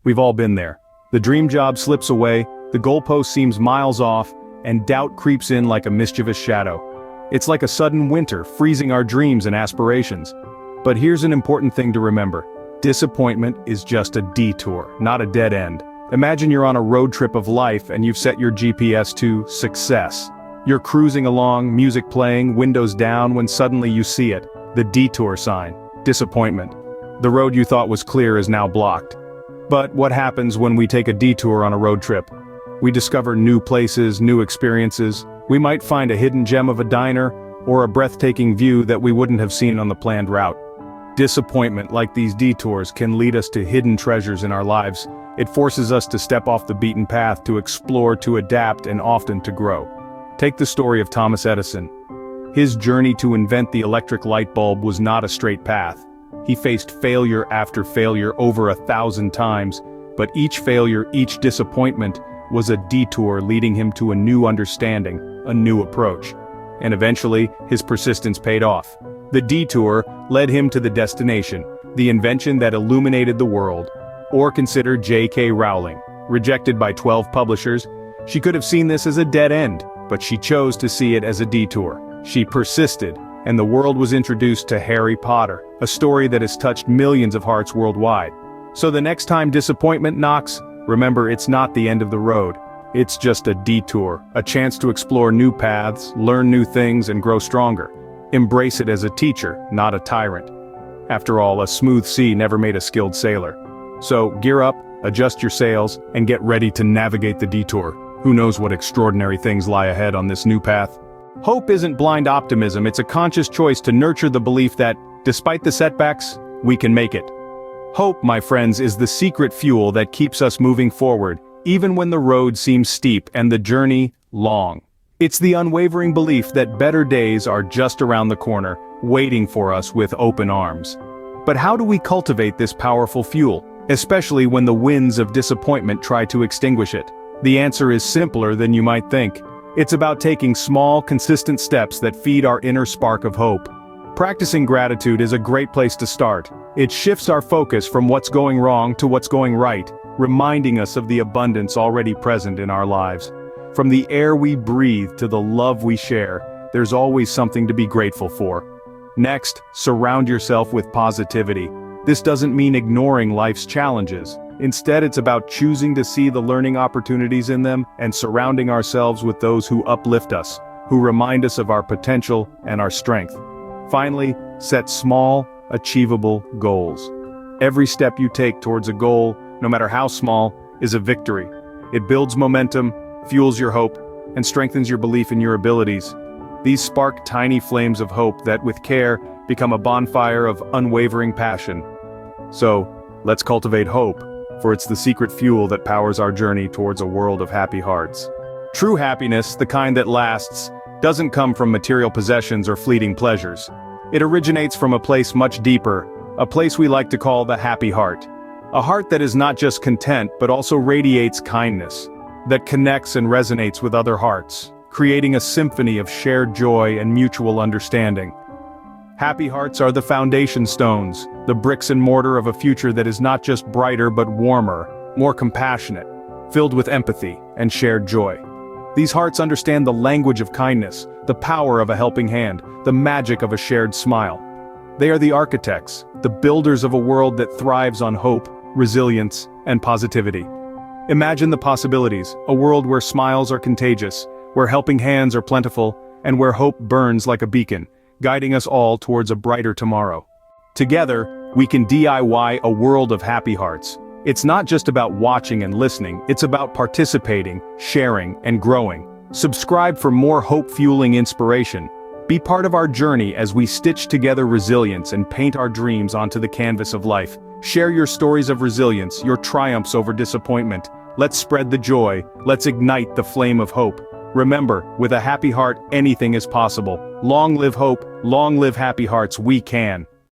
We've all been there. The dream job slips away, the goalpost seems miles off, and doubt creeps in like a mischievous shadow. It's like a sudden winter, freezing our dreams and aspirations. But here's an important thing to remember. Disappointment is just a detour, not a dead end. Imagine you're on a road trip of life and you've set your GPS to success. You're cruising along, music playing, windows down, when suddenly you see it. The detour sign. Disappointment. The road you thought was clear is now blocked. But what happens when we take a detour on a road trip? We discover new places, new experiences. We might find a hidden gem of a diner, or a breathtaking view that we wouldn't have seen on the planned route. Disappointment, like these detours, can lead us to hidden treasures in our lives. It forces us to step off the beaten path, to explore, to adapt, and often to grow. Take the story of Thomas Edison. His journey to invent the electric light bulb was not a straight path. He faced failure after failure over 1,000 times, but each failure, each disappointment, was a detour leading him to a new understanding, a new approach. And eventually, his persistence paid off. The detour led him to the destination, the invention that illuminated the world. Or consider J.K. Rowling. Rejected by 12 publishers, she could have seen this as a dead end, but she chose to see it as a detour. She persisted, and the world was introduced to Harry Potter, a story that has touched millions of hearts worldwide. So the next time disappointment knocks, remember, it's not the end of the road. It's just a detour, a chance to explore new paths, learn new things, and grow stronger. Embrace it as a teacher, not a tyrant. After all, a smooth sea never made a skilled sailor. So gear up, adjust your sails, and get ready to navigate the detour. Who knows what extraordinary things lie ahead on this new path? Hope isn't blind optimism, it's a conscious choice to nurture the belief that, despite the setbacks, we can make it. Hope, my friends, is the secret fuel that keeps us moving forward, even when the road seems steep and the journey long. It's the unwavering belief that better days are just around the corner, waiting for us with open arms. But how do we cultivate this powerful fuel, especially when the winds of disappointment try to extinguish it? The answer is simpler than you might think. It's about taking small, consistent steps that feed our inner spark of hope. Practicing gratitude is a great place to start. It shifts our focus from what's going wrong to what's going right, reminding us of the abundance already present in our lives. From the air we breathe to the love we share, there's always something to be grateful for. Next, surround yourself with positivity. This doesn't mean ignoring life's challenges. Instead, it's about choosing to see the learning opportunities in them and surrounding ourselves with those who uplift us, who remind us of our potential and our strength. Finally, set small, achievable goals. Every step you take towards a goal, no matter how small, is a victory. It builds momentum, fuels your hope, and strengthens your belief in your abilities. These spark tiny flames of hope that, with care, become a bonfire of unwavering passion. So, let's cultivate hope, for it's the secret fuel that powers our journey towards a world of happy hearts. True happiness, the kind that lasts, doesn't come from material possessions or fleeting pleasures. It originates from a place much deeper, a place we like to call the happy heart. A heart that is not just content but also radiates kindness, that connects and resonates with other hearts, creating a symphony of shared joy and mutual understanding. Happy hearts are the foundation stones, the bricks and mortar of a future that is not just brighter but warmer, more compassionate, filled with empathy and shared joy. These hearts understand the language of kindness, the power of a helping hand, the magic of a shared smile. They are the architects, the builders of a world that thrives on hope, resilience, and positivity. Imagine the possibilities, a world where smiles are contagious, where helping hands are plentiful, and where hope burns like a beacon, guiding us all towards a brighter tomorrow. Together, we can DIY a world of happy hearts. It's not just about watching and listening, it's about participating, sharing, and growing. Subscribe for more hope-fueling inspiration. Be part of our journey as we stitch together resilience and paint our dreams onto the canvas of life. Share your stories of resilience, your triumphs over disappointment. Let's spread the joy, let's ignite the flame of hope. Remember, with a happy heart, anything is possible. Long live hope, long live happy hearts, we can.